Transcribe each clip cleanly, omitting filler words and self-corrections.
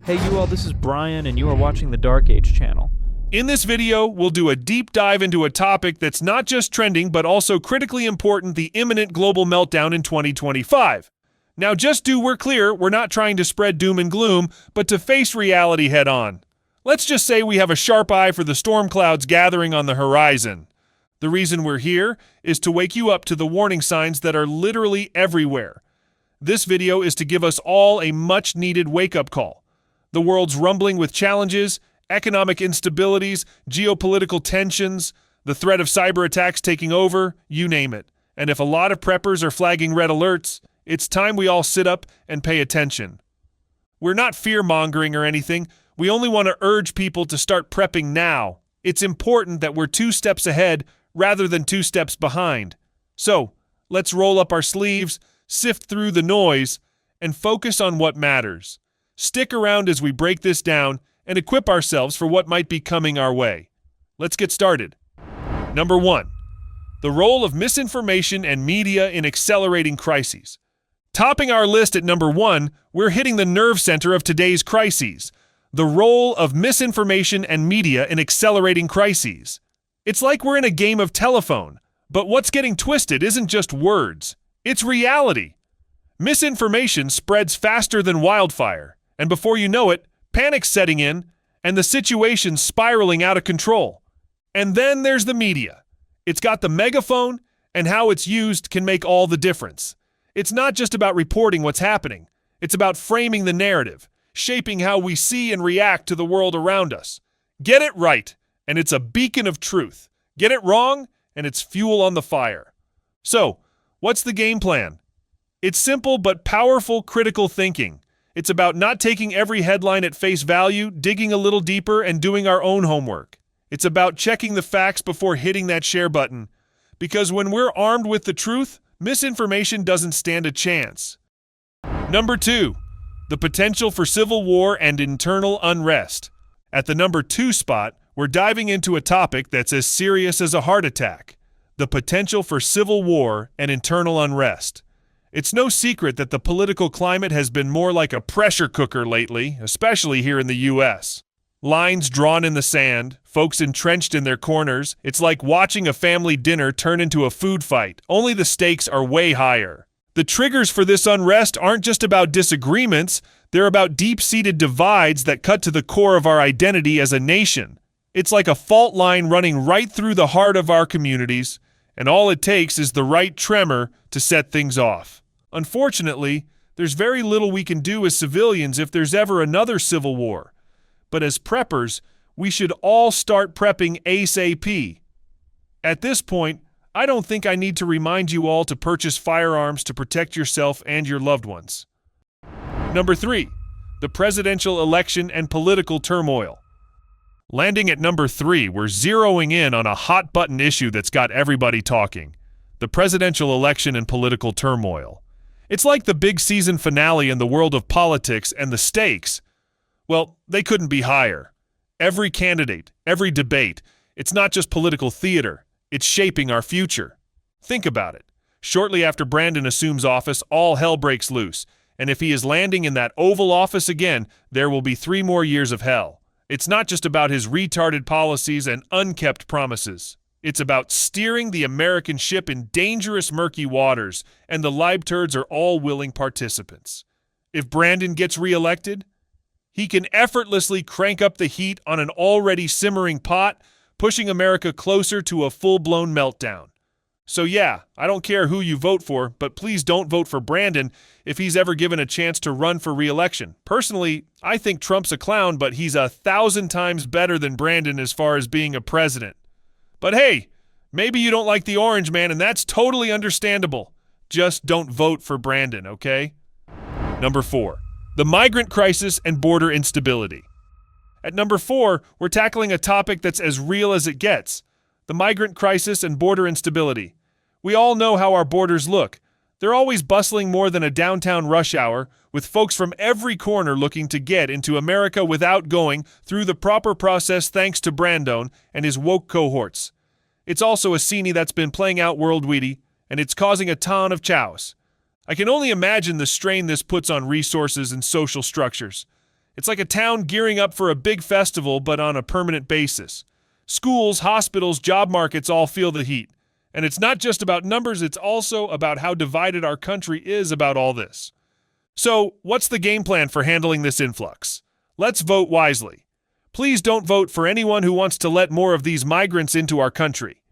Hey you all, this is Brian and you are watching the Dark Age channel. In this video, we'll do a deep dive into a topic that's not just trending but also critically important: the imminent global meltdown in 2025. Now we're clear, we're not trying to spread doom and gloom, but to face reality head on. Let's just say we have a sharp eye for the storm clouds gathering on the horizon. The reason we're here is to wake you up to the warning signs that are literally everywhere. This video is to give us all a much-needed wake-up call. The world's rumbling with challenges, economic instabilities, geopolitical tensions, the threat of cyber attacks taking over, you name it. And if a lot of preppers are flagging red alerts, it's time we all sit up and pay attention. We're not fear-mongering or anything. We only want to urge people to start prepping now. It's important that we're 2 steps ahead rather than 2 steps behind. So, let's roll up our sleeves, sift through the noise, and focus on what matters. Stick around as we break this down and equip ourselves for what might be coming our way. Let's get started. Number 1. The role of misinformation and media in accelerating crises. Topping our list at number 1, we're hitting the nerve center of today's crises: the role of misinformation and media in accelerating crises. It's like we're in a game of telephone, but what's getting twisted isn't just words, it's reality. Misinformation spreads faster than wildfire, and before you know it, panic's setting in, and the situation's spiraling out of control. And then there's the media. It's got the megaphone, and how it's used can make all the difference. It's not just about reporting what's happening. It's about framing the narrative, shaping how we see and react to the world around us. Get it right, and it's a beacon of truth. Get it wrong, and it's fuel on the fire. So, what's the game plan? It's simple but powerful critical thinking. It's about not taking every headline at face value, digging a little deeper, and doing our own homework. It's about checking the facts before hitting that share button. Because when we're armed with the truth, misinformation doesn't stand a chance. Number 2. The potential for civil war and internal unrest. At the number 2 spot, we're diving into a topic that's as serious as a heart attack: the potential for civil war and internal unrest. It's no secret that the political climate has been more like a pressure cooker lately, especially here in the U.S. Lines drawn in the sand, folks entrenched in their corners. It's like watching a family dinner turn into a food fight, only the stakes are way higher. The triggers for this unrest aren't just about disagreements, they're about deep-seated divides that cut to the core of our identity as a nation. It's like a fault line running right through the heart of our communities, and all it takes is the right tremor to set things off. Unfortunately, there's very little we can do as civilians if there's ever another civil war. But as preppers, we should all start prepping ASAP. At this point, I don't think I need to remind you all to purchase firearms to protect yourself and your loved ones. Number 3. The presidential election and political turmoil. Landing at number 3, we're zeroing in on a hot-button issue that's got everybody talking: the presidential election and political turmoil. It's like the big season finale in the world of politics, and the stakes, well, they couldn't be higher. Every candidate, every debate, it's not just political theater, it's shaping our future. Think about it. Shortly after Brandon assumes office, all hell breaks loose, and if he is landing in that Oval Office again, there will be 3 more years of hell. It's not just about his retarded policies and unkept promises. It's about steering the American ship in dangerous, murky waters, and the Leibturds are all willing participants. If Brandon gets reelected, he can effortlessly crank up the heat on an already simmering pot, pushing America closer to a full-blown meltdown. So yeah, I don't care who you vote for, but please don't vote for Brandon if he's ever given a chance to run for re-election. Personally, I think Trump's a clown, but he's 1,000 times better than Brandon as far as being a president. But hey, maybe you don't like the orange man, and that's totally understandable. Just don't vote for Brandon, okay? Number 4. The migrant crisis and border instability. At number 4, we're tackling a topic that's as real as it gets: the migrant crisis and border instability. We all know how our borders look. They're always bustling more than a downtown rush hour, with folks from every corner looking to get into America without going through the proper process thanks to Brandon and his woke cohorts. It's also a scene that's been playing out worldwide, and it's causing a ton of chaos. I can only imagine the strain this puts on resources and social structures. It's like a town gearing up for a big festival, but on a permanent basis. Schools, hospitals, job markets all feel the heat. And it's not just about numbers, it's also about how divided our country is about all this. So, what's the game plan for handling this influx? Let's vote wisely. Please don't vote for anyone who wants to let more of these migrants into our country.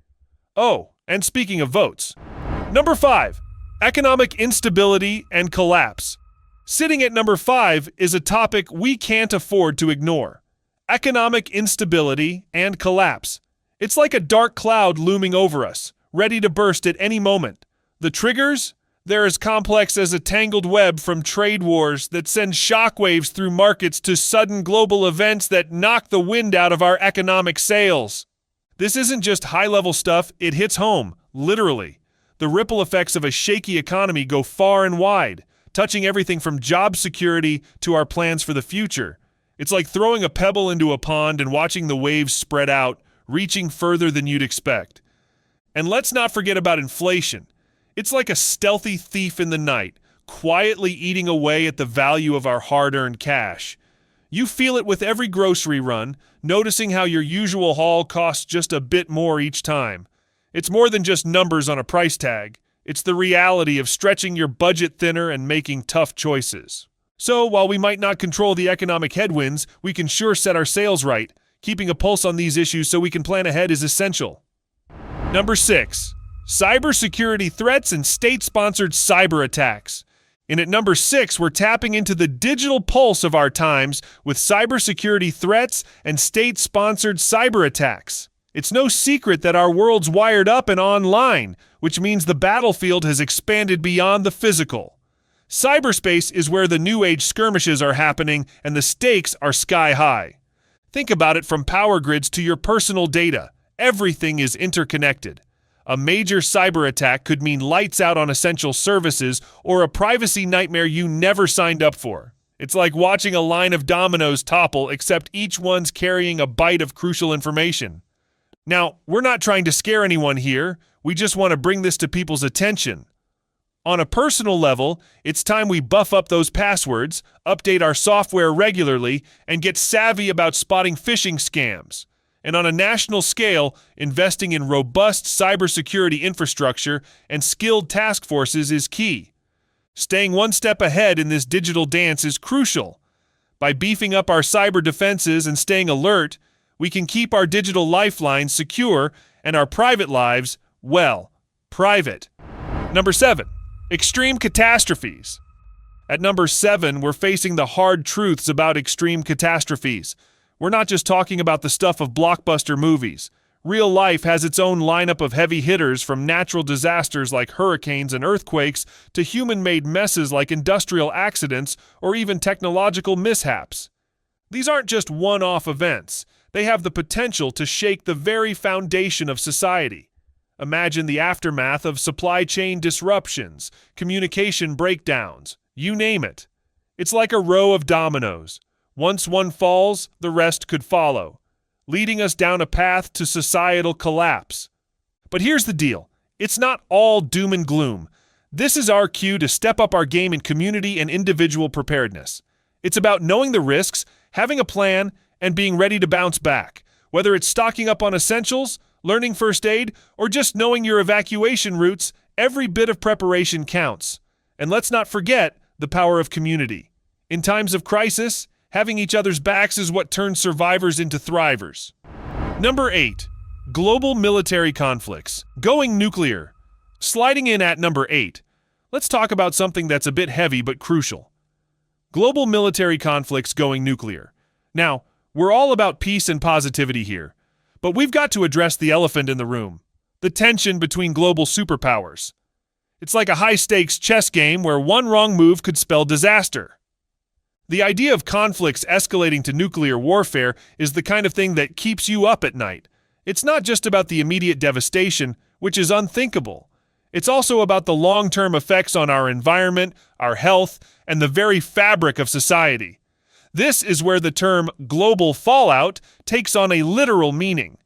Oh, and speaking of votes. Number 5, economic instability and collapse. Sitting at number 5 is a topic we can't afford to ignore. Economic instability and collapse. It's like a dark cloud looming over us, ready to burst at any moment. The triggers? They're as complex as a tangled web from trade wars that send shockwaves through markets to sudden global events that knock the wind out of our economic sails. This isn't just high-level stuff, it hits home, literally. The ripple effects of a shaky economy go far and wide, touching everything from job security to our plans for the future. It's like throwing a pebble into a pond and watching the waves spread out, reaching further than you'd expect. And let's not forget about inflation. It's like a stealthy thief in the night, quietly eating away at the value of our hard-earned cash. You feel it with every grocery run, noticing how your usual haul costs just a bit more each time. It's more than just numbers on a price tag. It's the reality of stretching your budget thinner and making tough choices. So, while we might not control the economic headwinds, we can sure set our sails right. Keeping a pulse on these issues so we can plan ahead is essential. Number 6. Cybersecurity threats and state-sponsored cyber attacks. And at number 6, we're tapping into the digital pulse of our times with cybersecurity threats and state-sponsored cyber attacks. It's no secret that our world's wired up and online, which means the battlefield has expanded beyond the physical. Cyberspace is where the new age skirmishes are happening and the stakes are sky high. Think about it from power grids to your personal data. Everything is interconnected. A major cyber attack could mean lights out on essential services or a privacy nightmare you never signed up for. It's like watching a line of dominoes topple, except each one's carrying a byte of crucial information. Now, we're not trying to scare anyone here. We just want to bring this to people's attention. On a personal level, it's time we buff up those passwords, update our software regularly, and get savvy about spotting phishing scams. And on a national scale, investing in robust cybersecurity infrastructure and skilled task forces is key. Staying one step ahead in this digital dance is crucial. By beefing up our cyber defenses and staying alert, we can keep our digital lifelines secure and our private lives, well, private. Number 7. Extreme catastrophes. At number 7, we're facing the hard truths about extreme catastrophes. We're not just talking about the stuff of blockbuster movies. Real life has its own lineup of heavy hitters, from natural disasters like hurricanes and earthquakes to human-made messes like industrial accidents or even technological mishaps. These aren't just one-off events. They have the potential to shake the very foundation of society. Imagine the aftermath of supply chain disruptions, communication breakdowns, you name it. It's like a row of dominoes. Once one falls, the rest could follow, leading us down a path to societal collapse. But here's the deal. It's not all doom and gloom. This is our cue to step up our game in community and individual preparedness. It's about knowing the risks, having a plan, and being ready to bounce back. Whether it's stocking up on essentials, learning first aid, or just knowing your evacuation routes, every bit of preparation counts. And let's not forget the power of community. In times of crisis, having each other's backs is what turns survivors into thrivers. Number 8. Global military conflicts. Going nuclear. Sliding in at number 8, let's talk about something that's a bit heavy but crucial. Global military conflicts going nuclear. Now, we're all about peace and positivity here, but we've got to address the elephant in the room, the tension between global superpowers. It's like a high-stakes chess game where one wrong move could spell disaster. The idea of conflicts escalating to nuclear warfare is the kind of thing that keeps you up at night. It's not just about the immediate devastation, which is unthinkable. It's also about the long-term effects on our environment, our health, and the very fabric of society. This is where the term global fallout takes on a literal meaning.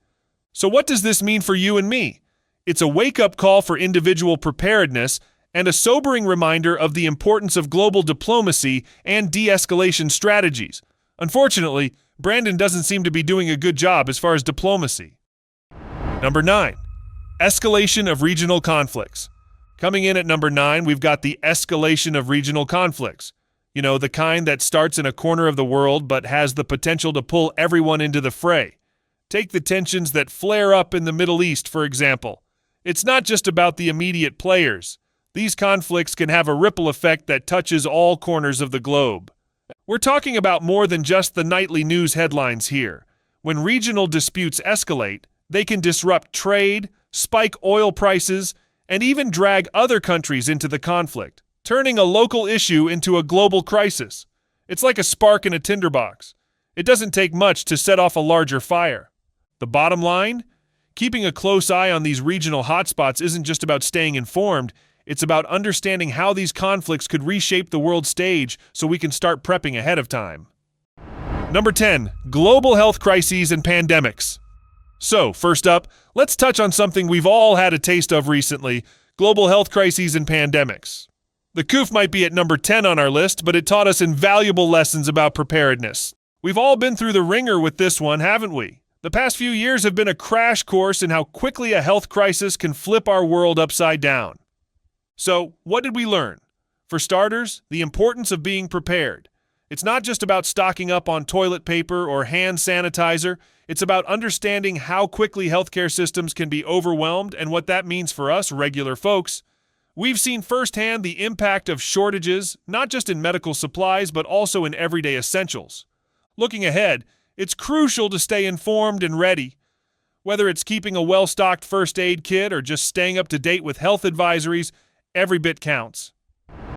So what does this mean for you and me? It's a wake-up call for individual preparedness and a sobering reminder of the importance of global diplomacy and de-escalation strategies. Unfortunately, Brandon doesn't seem to be doing a good job as far as diplomacy. Number 9. Escalation of regional conflicts. Coming in at number 9, we've got the escalation of regional conflicts. You know, the kind that starts in a corner of the world but has the potential to pull everyone into the fray. Take the tensions that flare up in the Middle East, for example. It's not just about the immediate players. These conflicts can have a ripple effect that touches all corners of the globe. We're talking about more than just the nightly news headlines here. When regional disputes escalate, they can disrupt trade, spike oil prices, and even drag other countries into the conflict, turning a local issue into a global crisis. It's like a spark in a tinderbox. It doesn't take much to set off a larger fire. The bottom line? Keeping a close eye on these regional hotspots isn't just about staying informed, it's about understanding how these conflicts could reshape the world stage so we can start prepping ahead of time. Number 10. Global health crises and pandemics. So, first up, let's touch on something we've all had a taste of recently: global health crises and pandemics. The COOF might be at number 10 on our list, but it taught us invaluable lessons about preparedness. We've all been through the ringer with this one, haven't we? The past few years have been a crash course in how quickly a health crisis can flip our world upside down. So, what did we learn? For starters, the importance of being prepared. It's not just about stocking up on toilet paper or hand sanitizer. It's about understanding how quickly healthcare systems can be overwhelmed and what that means for us, regular folks. We've seen firsthand the impact of shortages, not just in medical supplies, but also in everyday essentials. Looking ahead, it's crucial to stay informed and ready. Whether it's keeping a well-stocked first aid kit or just staying up to date with health advisories, every bit counts.